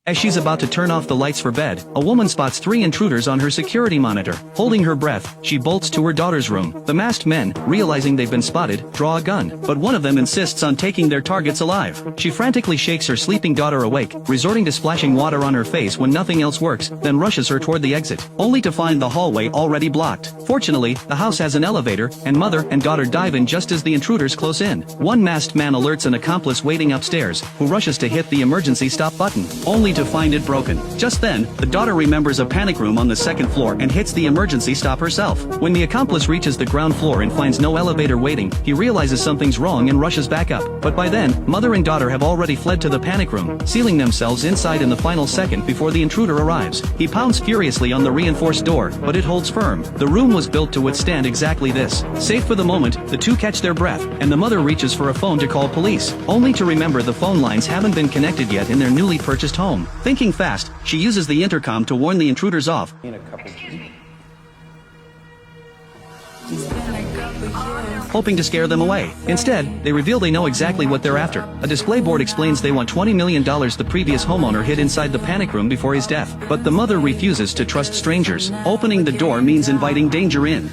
As she's about to turn off the lights for bed, a woman spots 3 intruders on her security monitor. Holding her breath, she bolts to her daughter's room. The masked men, realizing they've been spotted, draw a gun, but one of them insists on taking their targets alive. She frantically shakes her sleeping daughter awake, resorting to splashing water on her face when nothing else works, then rushes her toward the exit, only to find the hallway already blocked. Fortunately, the house has an elevator, and mother and daughter dive in just as the intruders close in. One masked man alerts an accomplice waiting upstairs, who rushes to hit the emergency stop button, only to find it broken. Just then, the daughter remembers a panic room on the 2nd floor and hits the emergency stop herself. When the accomplice reaches the ground floor and finds no elevator waiting, he realizes something's wrong and rushes back up. But by then, mother and daughter have already fled to the panic room, sealing themselves inside in the final second before the intruder arrives. He pounds furiously on the reinforced door, but it holds firm. The room was built to withstand exactly this. Safe for the moment, the two catch their breath, and the mother reaches for a phone to call police, only to remember the phone lines haven't been connected yet in their newly purchased home. Thinking fast, she uses the intercom to warn the intruders off, hoping to scare them away. Instead, they reveal they know exactly what they're after. A display board explains they want $20 million the previous homeowner hid inside the panic room before his death. But the mother refuses to trust strangers. Opening the door means inviting danger in.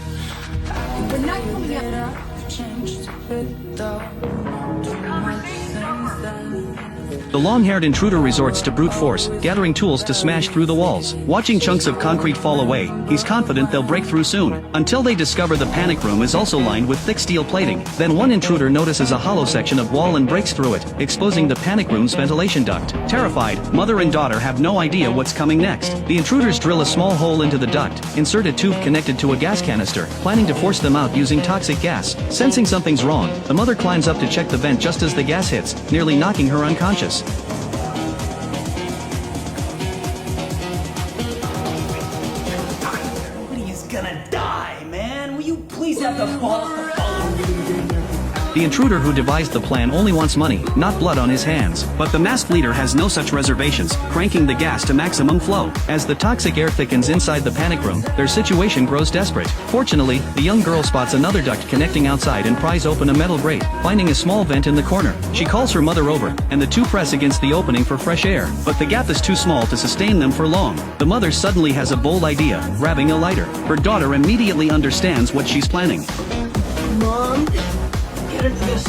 The long-haired intruder resorts to brute force, gathering tools to smash through the walls. Watching chunks of concrete fall away, he's confident they'll break through soon, until they discover the panic room is also lined with thick steel plating. Then one intruder notices a hollow section of wall and breaks through it, exposing the panic room's ventilation duct. Terrified, mother and daughter have no idea what's coming next. The intruders drill a small hole into the duct, insert a tube connected to a gas canister, planning to force them out using toxic gas. Sensing something's wrong, the mother climbs up to check the vent just as the gas hits, nearly knocking her unconscious. Gonna die, man. Will you please have the balls to follow me? The intruder who devised the plan only wants money, not blood on his hands. But the masked leader has no such reservations, cranking the gas to maximum flow. As the toxic air thickens inside the panic room, their situation grows desperate. Fortunately, the young girl spots another duct connecting outside and pries open a metal grate, finding a small vent in the corner. She calls her mother over, and the two press against the opening for fresh air. But the gap is too small to sustain them for long. The mother suddenly has a bold idea, grabbing a lighter. Her daughter immediately understands what she's planning. Mom, get into this.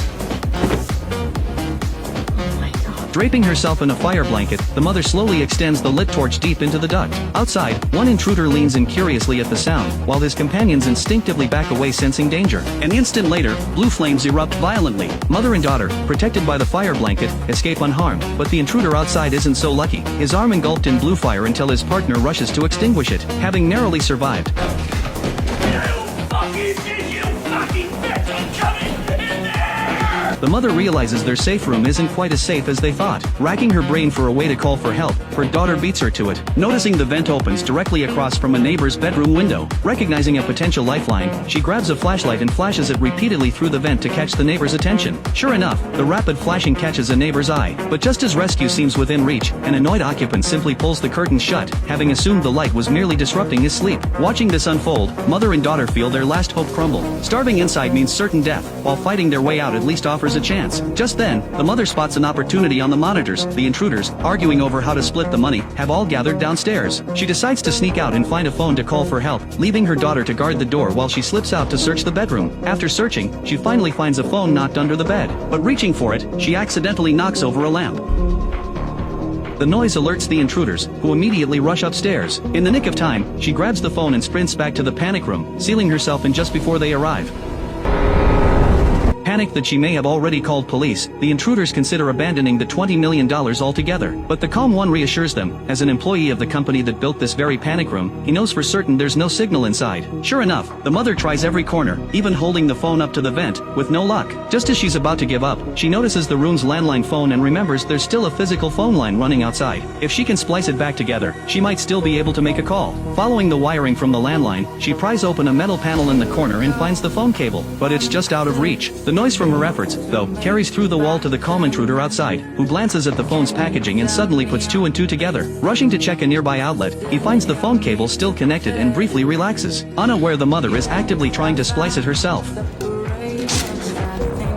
Draping herself in a fire blanket, the mother slowly extends the lit torch deep into the duct. Outside, one intruder leans in curiously at the sound, while his companions instinctively back away sensing danger. An instant later, blue flames erupt violently. Mother and daughter, protected by the fire blanket, escape unharmed, but the intruder outside isn't so lucky. His arm engulfed in blue fire until his partner rushes to extinguish it, having narrowly survived. The mother realizes their safe room isn't quite as safe as they thought. Racking her brain for a way to call for help, her daughter beats her to it. Noticing the vent opens directly across from a neighbor's bedroom window. Recognizing a potential lifeline, she grabs a flashlight and flashes it repeatedly through the vent to catch the neighbor's attention. Sure enough, the rapid flashing catches a neighbor's eye. But just as rescue seems within reach, an annoyed occupant simply pulls the curtain shut, having assumed the light was merely disrupting his sleep. Watching this unfold, mother and daughter feel their last hope crumble. Starving inside means certain death, while fighting their way out at least offers a chance. Just then, the mother spots an opportunity on the monitors. The intruders, arguing over how to split the money, have all gathered downstairs. She decides to sneak out and find a phone to call for help, leaving her daughter to guard the door while she slips out to search the bedroom. After searching, she finally finds a phone knocked under the bed. But reaching for it, she accidentally knocks over a lamp. The noise alerts the intruders, who immediately rush upstairs. In the nick of time, she grabs the phone and sprints back to the panic room, sealing herself in just before they arrive. Panicked that she may have already called police, the intruders consider abandoning the $20 million altogether. But the calm one reassures them, as an employee of the company that built this very panic room, he knows for certain there's no signal inside. Sure enough, the mother tries every corner, even holding the phone up to the vent, with no luck. Just as she's about to give up, she notices the room's landline phone and remembers there's still a physical phone line running outside. If she can splice it back together, she might still be able to make a call. Following the wiring from the landline, she pries open a metal panel in the corner and finds the phone cable, but it's just out of reach. The noise from her efforts, though, carries through the wall to the calm intruder outside, who glances at the phone's packaging and suddenly puts two and two together. Rushing to check a nearby outlet, he finds the phone cable still connected and briefly relaxes, unaware the mother is actively trying to splice it herself.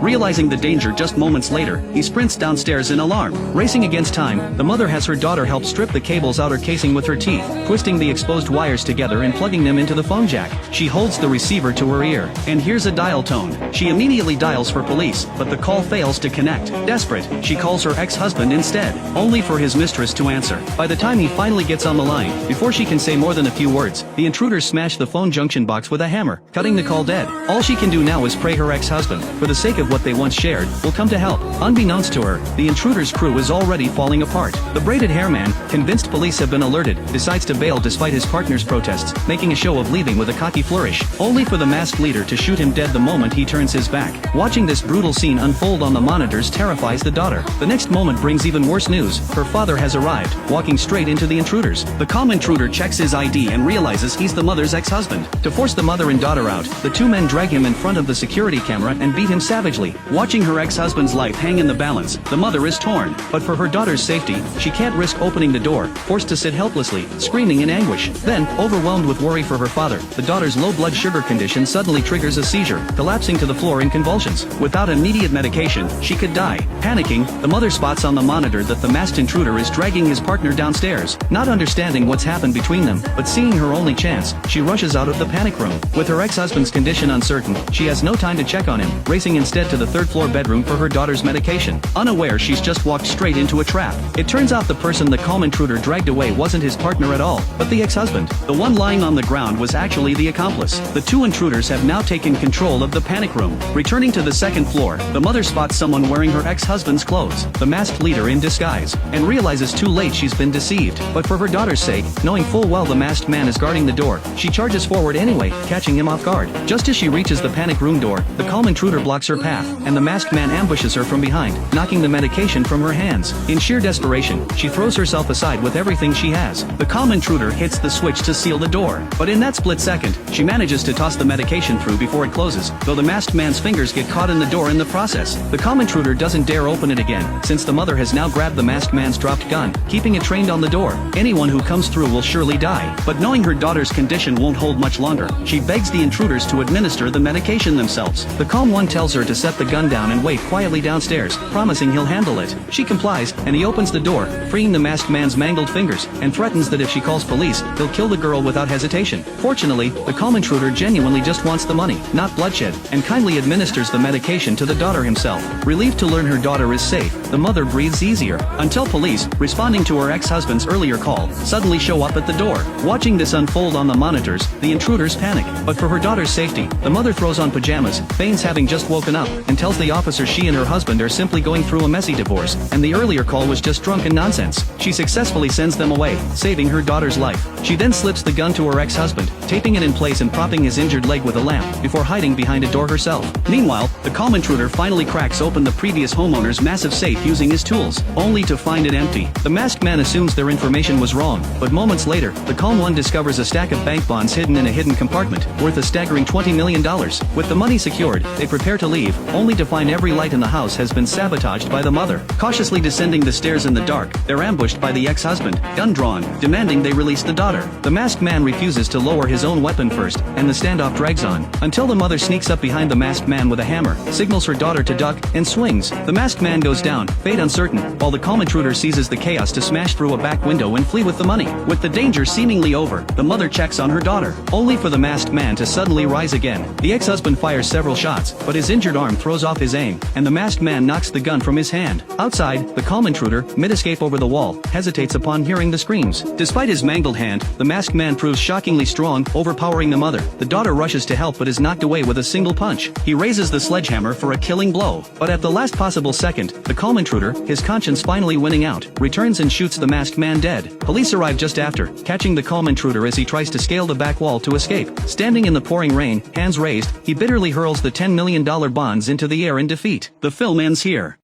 Realizing the danger just moments later, he sprints downstairs in alarm. Racing against time, the mother has her daughter help strip the cable's outer casing with her teeth, twisting the exposed wires together and plugging them into the phone jack. She holds the receiver to her ear and hears a dial tone. She immediately dials for police, but the call fails to connect. Desperate, she calls her ex-husband instead, only for his mistress to answer. By the time he finally gets on the line, before she can say more than a few words, the intruders smash the phone junction box with a hammer, cutting the call dead. All she can do now is pray her ex-husband, for the sake of what they once shared, will come to help. Unbeknownst to her, the intruders' crew is already falling apart. The braided hair man, convinced police have been alerted, decides to bail despite his partner's protests, making a show of leaving with a cocky flourish, only for the masked leader to shoot him dead the moment he turns his back. Watching this brutal scene unfold on the monitors terrifies the daughter. The next moment brings even worse news. Her father has arrived, walking straight into the intruders. The calm intruder checks his ID and realizes he's the mother's ex-husband. To force the mother and daughter out, the two men drag him in front of the security camera and beat him savagely. Watching her ex-husband's life hang in the balance, the mother is torn. But for her daughter's safety, she can't risk opening the door, forced to sit helplessly, screaming in anguish. Then, overwhelmed with worry for her father, the daughter's low blood sugar condition suddenly triggers a seizure, collapsing to the floor in convulsions. Without immediate medication, she could die. Panicking, the mother spots on the monitor that the masked intruder is dragging his partner downstairs. Not understanding what's happened between them, but seeing her only chance, she rushes out of the panic room. With her ex-husband's condition uncertain, she has no time to check on him, racing instead to the third-floor bedroom for her daughter's medication. Unaware she's just walked straight into a trap. It turns out the person the calm intruder dragged away wasn't his partner at all, but the ex-husband. The one lying on the ground was actually the accomplice. The two intruders have now taken control of the panic room. Returning to the second floor, the mother spots someone wearing her ex-husband's clothes, the masked leader in disguise, and realizes too late she's been deceived. But for her daughter's sake, knowing full well the masked man is guarding the door, she charges forward anyway, catching him off guard. Just as she reaches the panic room door, the calm intruder blocks her path, and the masked man ambushes her from behind, knocking the medication from her hands. In sheer desperation, she throws herself aside with everything she has. The calm intruder hits the switch to seal the door, but in that split second, she manages to toss the medication through before it closes, though the masked man's fingers get caught in the door in the process. The calm intruder doesn't dare open it again, since the mother has now grabbed the masked man's dropped gun, keeping it trained on the door. Anyone who comes through will surely die. But knowing her daughter's condition won't hold much longer, she begs the intruders to administer the medication themselves. The calm one tells her to set the gun down and wait quietly downstairs, promising he'll handle it. She complies, and he opens the door, freeing the masked man's mangled fingers, and threatens that if she calls police, he'll kill the girl without hesitation. Fortunately, the calm intruder genuinely just wants the money, not bloodshed, and kindly administers the medication to the daughter himself. Relieved to learn her daughter is safe, the mother breathes easier, until police, responding to her ex-husband's earlier call, suddenly show up at the door. Watching this unfold on the monitors, the intruders panic. But for her daughter's safety, the mother throws on pajamas, feigns having just woken up, and tells the officer she and her husband are simply going through a messy divorce, and the earlier call was just drunken nonsense. She successfully sends them away, saving her daughter's life. She then slips the gun to her ex-husband, taping it in place and propping his injured leg with a lamp, before hiding behind a door herself. Meanwhile, the calm intruder finally cracks open the previous homeowner's massive safe using his tools, only to find it empty. The masked man assumes their information was wrong, but moments later, the calm one discovers a stack of bank bonds hidden in a hidden compartment, worth a staggering $20 million. With the money secured, they prepare to leave, only to find every light in the house has been sabotaged by the mother. Cautiously descending the stairs in the dark, they're ambushed by the ex-husband, gun drawn, demanding they release the daughter. The masked man refuses to lower his own weapon first, and the standoff drags on, until the mother sneaks up behind the masked man with a hammer, signals her daughter to duck, and swings. The masked man goes down, fate uncertain, while the calm intruder seizes the chaos to smash through a back window and flee with the money. With the danger seemingly over, the mother checks on her daughter, only for the masked man to suddenly rise again. The ex-husband fires several shots, but his injured arm throws off his aim, and the masked man knocks the gun from his hand. Outside, the calm intruder, mid-escape over the wall, hesitates upon hearing the screams. Despite his mangled hand, the masked man proves shockingly strong, overpowering the mother. The daughter rushes to help but is knocked away with a single punch. He raises the sledgehammer for a killing blow, but at the last possible second, the calm intruder, his conscience finally winning out, returns and shoots the masked man dead. Police arrive just after, catching the calm intruder as he tries to scale the back wall to escape. Standing in the pouring rain, hands raised, he bitterly hurls the $10 million bonds into the air in defeat. The film ends here.